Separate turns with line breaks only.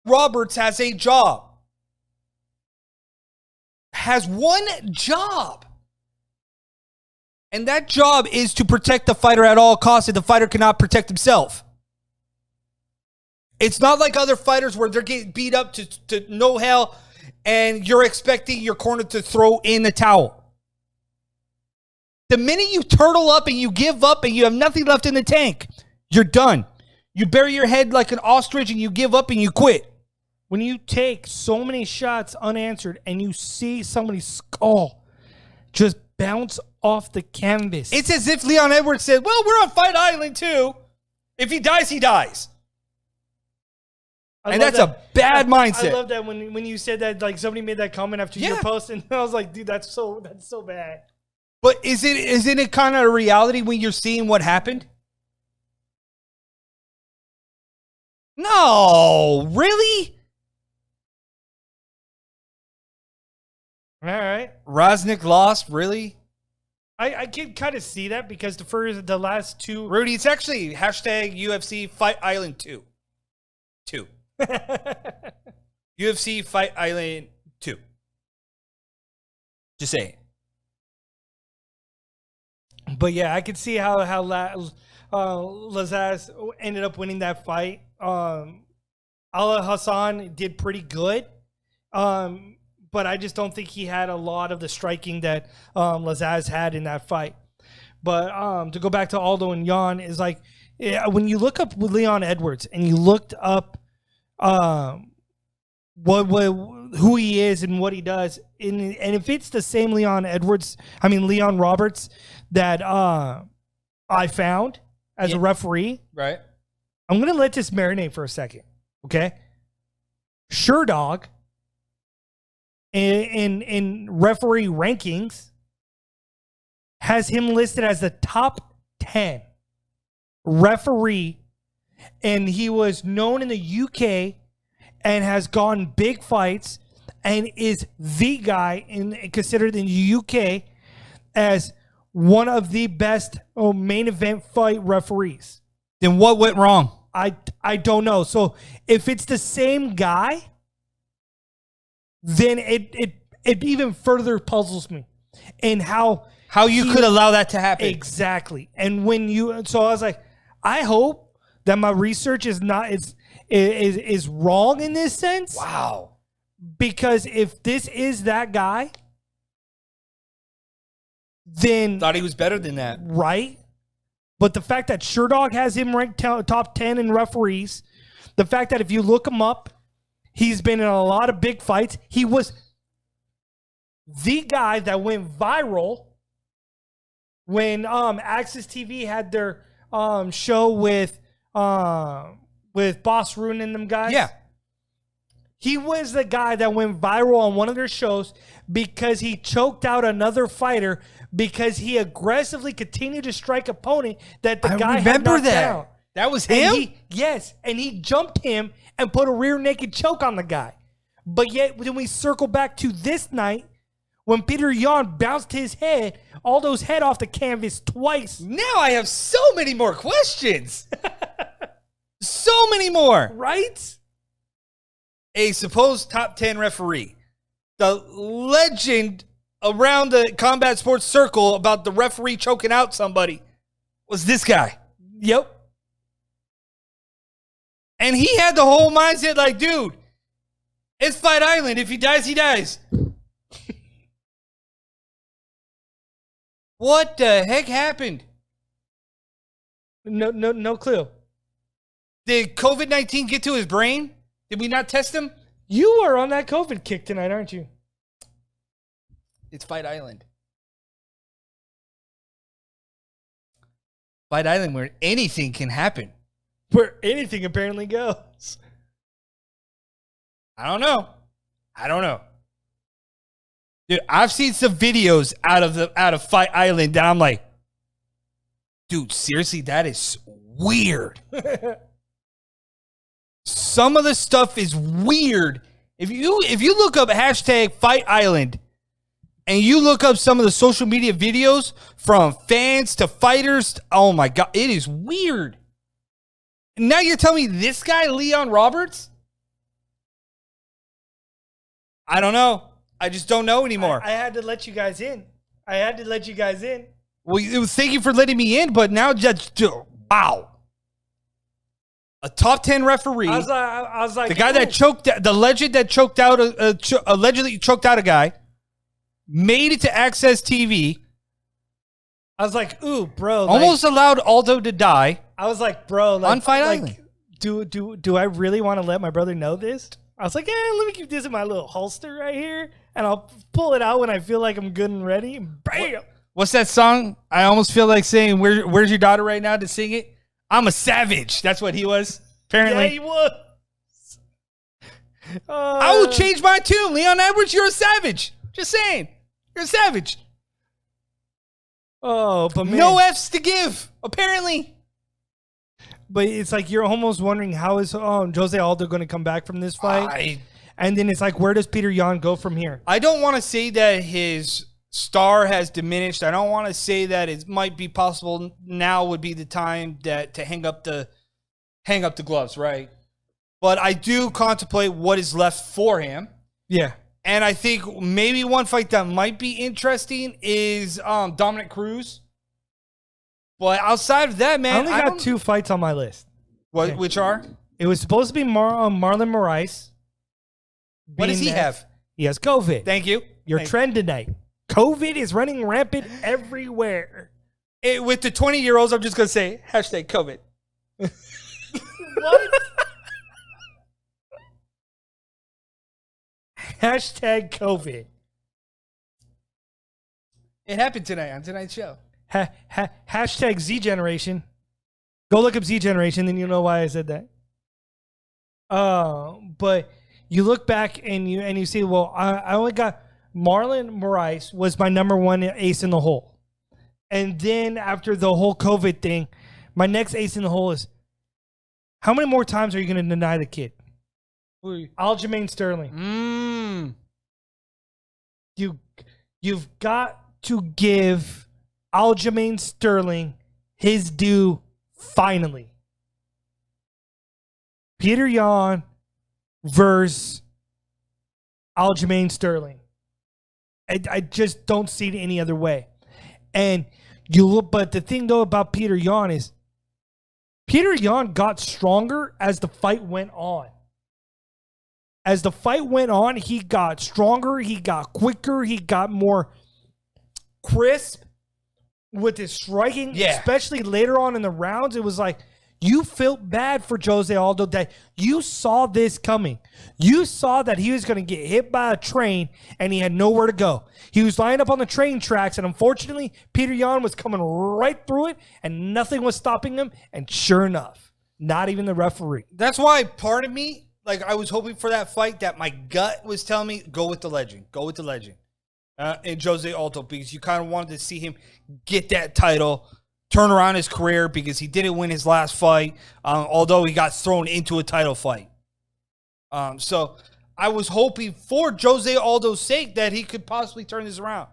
Roberts has a job. Has one job. And that job is to protect the fighter at all costs, and the fighter cannot protect himself. It's not like other fighters where they're getting beat up to no hell, and you're expecting your corner to throw in the towel. The minute you turtle up and you give up and you have nothing left in the tank, you're done. You bury your head like an ostrich and you give up and you quit.
When you take so many shots unanswered and you see somebody's skull just bounce off the canvas.
It's as if Leon Edwards said, well, we're on Fight Island too. If he dies, he dies. And that's a bad mindset.
I love that when you said that, like somebody made that comment after your post, and I was like, dude, that's so bad.
But isn't it kind of a reality when you're seeing what happened? No, really?
All right.
Rosnick lost, really?
I can kind of see that because the last two...
Rudy, it's actually hashtag UFC Fight Island 2. UFC Fight Island 2. Just saying.
But yeah, I could see how Lazaz ended up winning that fight. Allah Hassan did pretty good. But I just don't think he had a lot of the striking that Lazaz had in that fight. But to go back to Aldo and Jan, is like, when you look up Leon Edwards and you looked up who he is and what he does, and if it's the same Leon Roberts that I found as a referee,
right?
I'm gonna let this marinate for a second, okay? Sherdog in referee rankings has him listed as the top 10 referee, and he was known in the UK and has gone big fights and is the guy considered in the UK as one of the best main event fight referees.
Then what went wrong?
I don't know. So if it's the same guy, then it even further puzzles me. And how
you could allow that to happen.
Exactly. And so I was like, I hope that my research is wrong in this sense.
Wow.
Because if this is that guy, then
thought he was better than that.
Right? But the fact that Sherdog has him ranked top 10 in referees, the fact that if you look him up, he's been in a lot of big fights. He was the guy that went viral when Access TV had their show with Boss Rune and them guys.
Yeah.
He was the guy that went viral on one of their shows because he choked out another fighter because he aggressively continued to strike opponent that the guy had knocked down.
That was him?
Yes, and he jumped him and put a rear naked choke on the guy. But yet, when we circle back to this night, when Peter Yan bounced his head, Aldo's head off the canvas twice.
Now I have so many more questions. So many more.
Right?
A supposed top 10 referee. The legend around the combat sports circle about the referee choking out somebody was this guy.
Yep.
And he had the whole mindset like, dude, it's Fight Island. If he dies, he dies. What the heck happened?
No clue.
Did COVID-19 get to his brain? Did we not test him?
You are on that COVID kick tonight, aren't you?
It's Fight Island. Fight Island where anything can happen.
Where anything apparently goes.
I don't know. Dude, I've seen some videos out of Fight Island that I'm like, dude, seriously, that is weird. Some of the stuff is weird. If you look up hashtag Fight Island and you look up some of the social media videos from fans to fighters, oh my God, it is weird. And now you're telling me this guy, Leon Roberts, I don't know. I just don't know anymore.
I had to let you guys in.
Well, thank you for letting me in, but now just wow. A top 10 referee.
I was like,
the guy that choked, the legend that choked out, allegedly choked out a guy, made it to Access TV.
I was like, ooh, bro.
Almost allowed Aldo to die.
I was like, bro. Like,
on Fight Island.
Do I really want to let my brother know this? I was like, let me keep this in my little holster right here, and I'll pull it out when I feel like I'm good and ready. Bam.
What's that song? I almost feel like saying, where's your daughter right now to sing it? I'm a savage. That's what he was, apparently.
Yeah, he was.
I will change my tune. Leon Edwards, you're a savage. Just saying. You're a savage.
Oh, but man.
No F's to give, apparently.
But it's like you're almost wondering how is Jose Aldo going to come back from this fight? And then it's like, where does Peter Yan go from here?
I don't want to say that his star has diminished. I don't want to say that it might be possible now would be the time that to hang up the gloves, right? But I do contemplate what is left for him.
Yeah.
And I think maybe one fight that might be interesting is Dominic Cruz. But outside of that, man,
I only got 2 fights on my list.
What? Okay. Which are?
It was supposed to be Marlon Moraes.
What does he have?
He has COVID.
Thank you.
Your trend tonight. COVID is running rampant everywhere.
With the 20-year-olds, I'm just going to say, hashtag COVID.
What? Hashtag COVID.
It happened tonight on tonight's show.
Hashtag Z Generation. Go look up Z Generation, then you'll know why I said that. But you look back and you see, well, I only got Marlon Moraes was my number 1 ace in the hole. And then after the whole COVID thing, my next ace in the hole is, how many more times are you going to deny the kid? Aljamain Sterling. You've got to give Aljamain Sterling his due finally. Peter Yan versus Aljamain Sterling. I just don't see it any other way. And you look, but the thing though about Peter Yan is Peter Yan got stronger as the fight went on. As the fight went on, he got stronger, he got quicker, he got more crisp with his striking, especially later on in the rounds. It was like you felt bad for Jose Aldo that you saw this coming. You saw that he was going to get hit by a train and he had nowhere to go. He was lying up on the train tracks, and unfortunately, Peter Yan was coming right through it and nothing was stopping him. And sure enough, not even the referee.
That's why part of me, like, I was hoping for that fight that my gut was telling me, go with the legend. Go with the legend. And Jose Aldo, because you kind of wanted to see him get that title, turn around his career, because he didn't win his last fight, although he got thrown into a title fight. So I was hoping for Jose Aldo's sake that he could possibly turn this around.